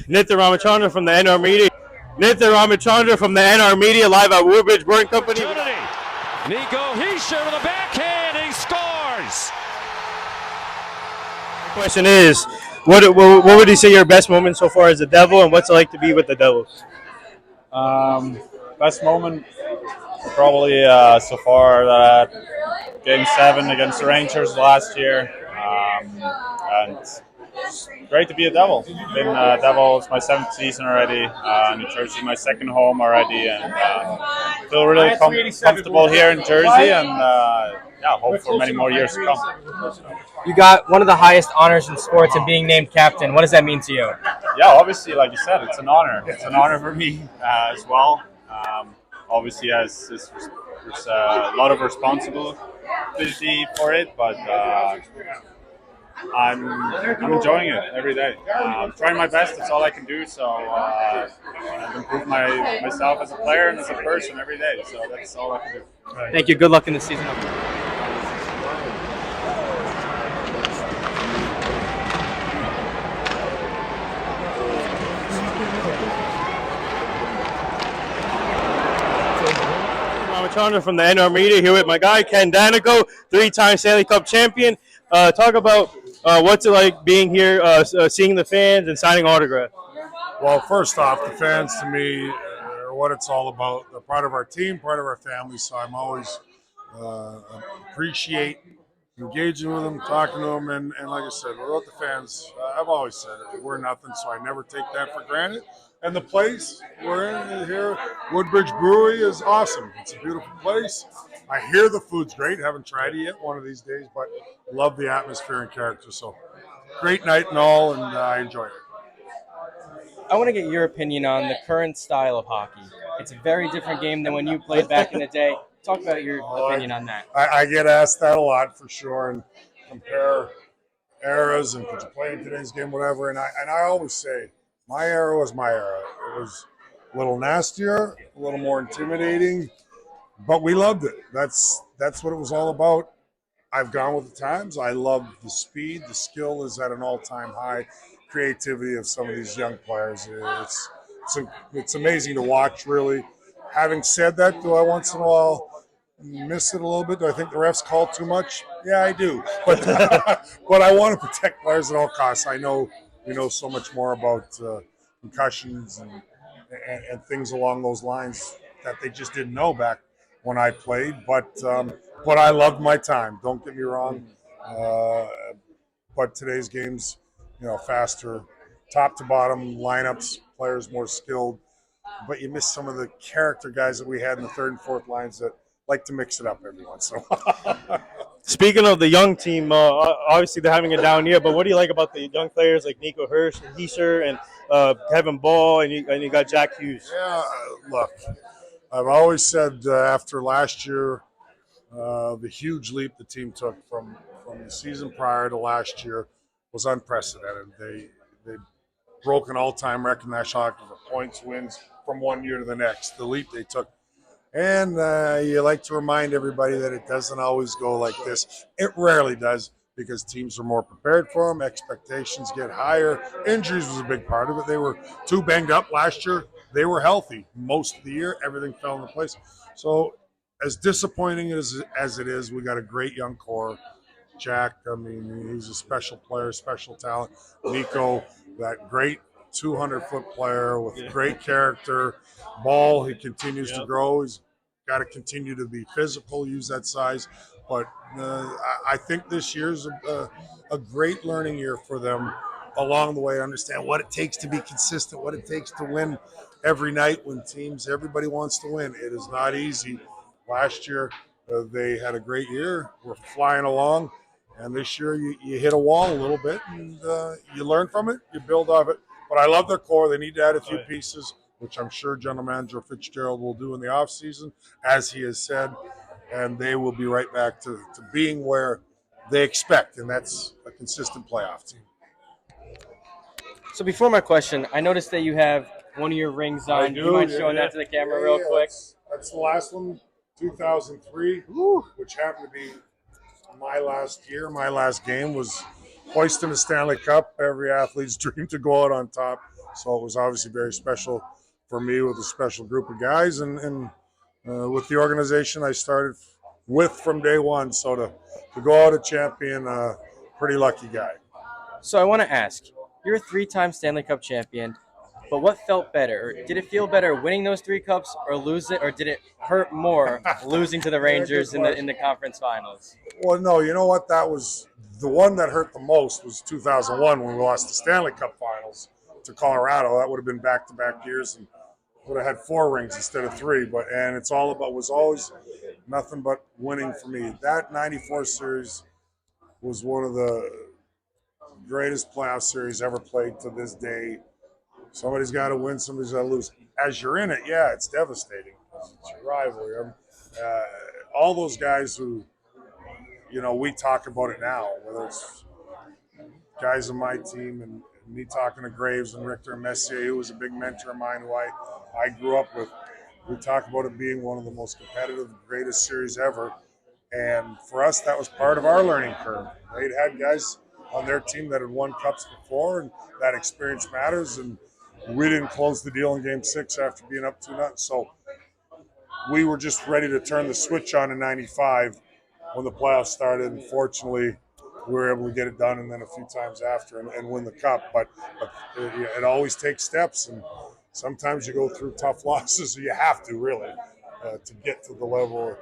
Nitya Ramachandra from the NR Media. Nitya Ramachandra from the NR Media, live at Woodbridge Brewing Company. Nico Hischier with a backhand, and he scores. The question is, what would you say your best moment so far as the Devil, and what's it like to be with the Devils? Best moment probably so far Game 7 against the Rangers last year, and it's great to be a Devil. Been a Devil, it's my 7th season already. New Jersey, my 2nd home already, and feel really comfortable here in Jersey, and hope for many more years to come. You got one of the highest honors in sports and being named captain. What does that mean to you? Yeah, obviously, like you said, it's an honor. It's an honor for me as well. Obviously, there's a lot of responsibility for it, but I'm enjoying it every day. I'm trying my best. That's all I can do. So I've improved myself as a player and as a person every day. So that's all I can do. Thank you. Good luck in the season. Ramachandra from the NR Media here with my guy Ken Dayenko, 3-time Stanley Cup champion. Talk about what's it like being here, seeing the fans and signing autographs. Well, first off, the fans to me are what it's all about. They're part of our team, part of our family, so I'm always appreciate engaging with them, talking to them, and like I said, without the fans, I've always said it, we're nothing, so I never take that for granted. And the place we're in here, Woodbridge Brewing, is awesome. It's a beautiful place. I hear the food's great. Haven't tried it yet one of these days, but love the atmosphere and character. So great night and all, and I enjoy it. I want to get your opinion on the current style of hockey. It's a very different game than when you played back in the day. Talk about your opinion on that. I get asked that a lot for sure, and compare eras and could you play in today's game, whatever. And I always say my era was my era. It was a little nastier, a little more intimidating, but we loved it. That's what it was all about. I've gone with the times. I love the speed. The skill is at an all-time high. Creativity of some of these young players. It's amazing to watch, really. Having said that, do I once in a while miss it a little bit? Do I think the refs call too much? Yeah, I do. But but I want to protect players at all costs. I know we know so much more about concussions and things along those lines that they just didn't know back when I played. But I loved my time. Don't get me wrong. But today's games, faster, top to bottom lineups, players more skilled. But you miss some of the character guys that we had in the 3rd and 4th lines that like to mix it up every once in a while. Speaking of the young team, obviously they're having a down year, but what do you like about the young players like Nico and Hischier and Kevin Ball, and you got Jack Hughes? Yeah, look, I've always said after last year, the huge leap the team took from the season prior to last year was unprecedented. They broke an all-time record in National Hockey for points, wins from one year to the next. The leap they took. And you like to remind everybody that it doesn't always go like this. It rarely does because teams are more prepared for them. Expectations get higher. Injuries was a big part of it. They were too banged up last year. They were healthy most of the year. Everything fell into place. So as disappointing as it is, we got a great young core. Jack, I mean, he's a special player, special talent. Nico, that great 200-foot player with great character. Ball, he continues to grow. He's got to continue to be physical, use that size. But I think this year's a great learning year for them along the way. Understand what it takes to be consistent, what it takes to win every night when everybody wants to win. It is not easy. Last year, they had a great year. We're flying along. And this year, you hit a wall a little bit, and you learn from it, you build off it. But I love their core. They need to add a few pieces, which I'm sure General Manager Fitzgerald will do in the offseason, as he has said. And they will be right back to being where they expect, and that's a consistent playoff team. So before my question, I noticed that you have one of your rings on. Do you mind showing that to the camera real quick? That's the last one, 2003, which happened to be my last year. My last game was hoisting a Stanley Cup. Every athlete's dream to go out on top. So it was obviously very special for me with a special group of guys and with the organization I started with from day one. So to go out a champion, pretty lucky guy. So I want to ask, you're a 3-time Stanley Cup champion, but what felt better? Did it feel better winning those 3 cups or lose it, or did it hurt more losing to the Rangers in the conference finals? Well, no, you know what? That was the one that hurt the most was 2001 when we lost the Stanley Cup finals to Colorado. That would have been back-to-back years and would have had 4 rings instead of 3. And it's all about, was always nothing but winning for me. That 94 series was one of the greatest playoff series ever played to this day. Somebody's got to win, somebody's got to lose. As you're in it, yeah, it's devastating. It's your rivalry. All those guys who, we talk about it now, whether it's guys on my team and me talking to Graves and Richter and Messier, who was a big mentor of mine who I grew up with. We talk about it being one of the most competitive, greatest series ever. And for us, that was part of our learning curve. They'd had guys on their team that had won cups before, and that experience matters. And we didn't close the deal in Game 6 after being up 2-0. So we were just ready to turn the switch on in 95 when the playoffs started. And fortunately, we were able to get it done, and then a few times after and win the cup. But it always takes steps, and sometimes you go through tough losses. You have to, really, to get to the level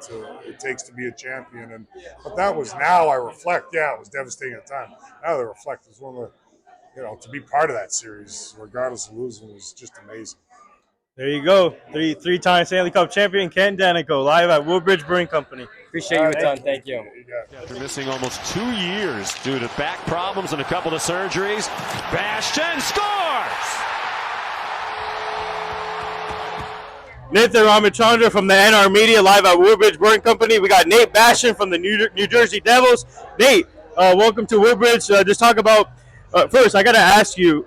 it takes to be a champion. But that was, now I reflect, yeah, it was devastating at the time. Now I reflect, it was one of the, to be part of that series, regardless of losing, was just amazing. There you go. Three-time Stanley Cup champion Ken Dayenko, live at Woodbridge Brewing Company. Appreciate you a ton. Thank you. After missing almost 2 years due to back problems and a couple of surgeries, Bastian scores! Nitya Ramachandra from the NR Media, live at Woodbridge Brewing Company. We got Nate Bastian from the New Jersey Devils. Nate, welcome to Woodbridge. Just talk about, first, I got to ask you,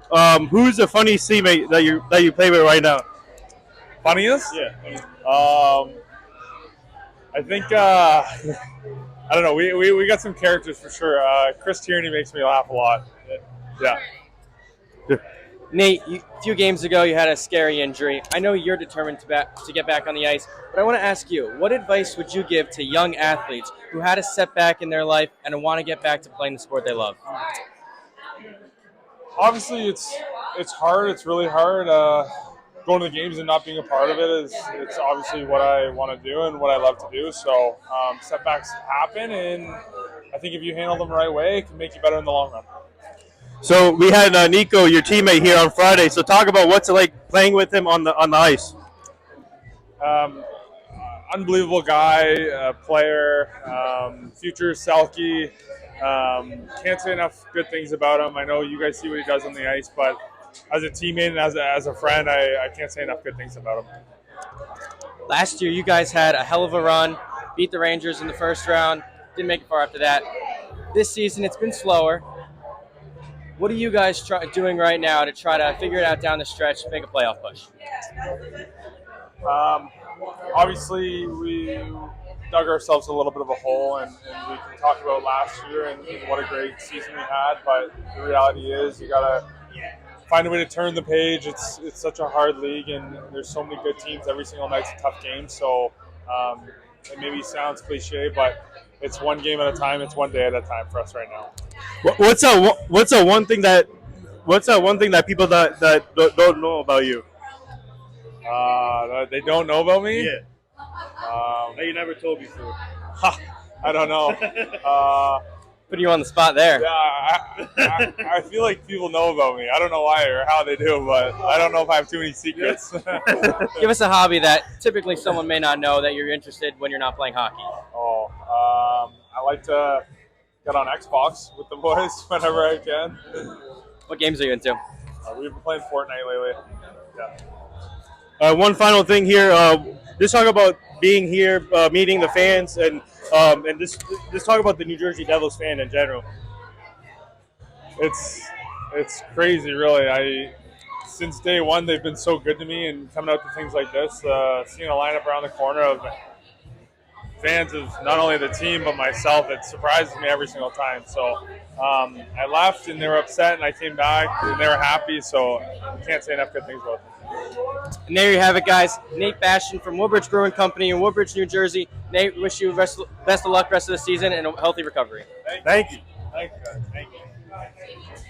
who's the funniest teammate that you play with right now? Funniest? Yeah. I think I don't know. We got some characters for sure. Chris Tierney makes me laugh a lot. Yeah. Nate, a few games ago you had a scary injury. I know you're determined to get back on the ice, but I want to ask you, what advice would you give to young athletes who had a setback in their life and want to get back to playing the sport they love? Obviously, it's hard. It's really hard. Going to the games and not being a part of it's obviously what I want to do and what I love to do. So setbacks happen, and I think if you handle them the right way, it can make you better in the long run. So we had Nico, your teammate, here on Friday. So talk about what's it like playing with him on the ice. Unbelievable guy, player, future Selke. Can't say enough good things about him. I know you guys see what he does on the ice, but as a teammate and as a friend, I can't say enough good things about him. Last year, you guys had a hell of a run, beat the Rangers in the first round, didn't make it far after that. This season, it's been slower. What are you guys doing right now to try to figure it out down the stretch, make a playoff push? Obviously, we dug ourselves a little bit of a hole, and we can talk about last year and what a great season we had, but the reality is you got to find a way to turn the page. It's such a hard league, and there's so many good teams. Every single night's a tough game, so it maybe sounds cliche, but it's one game at a time. It's one day at a time for us right now. What's that one thing that people that don't know about you? They don't know about me? Yeah. That you never told before. I don't know. Putting you on the spot there. Yeah, I feel like people know about me. I don't know why or how they do, but I don't know if I have too many secrets. Give us a hobby that typically someone may not know that you're interested when you're not playing hockey. I like to get on Xbox with the boys whenever I can. What games are you into? We've been playing Fortnite lately. Yeah. One final thing here. Just talk about being here, meeting the fans, and just talk about the New Jersey Devils fan in general. It's crazy, really. Since day one, they've been so good to me, and coming out to things like this, seeing a lineup around the corner of fans of not only the team but myself. It surprises me every single time. So I left and they were upset, and I came back and they were happy. So I can't say enough good things about them. And there you have it, guys. Nate Bastian from Woodbridge Brewing Company in Woodbridge, New Jersey. Nate, wish you best of luck rest of the season and a healthy recovery. Thank you. Thank you. Thank you.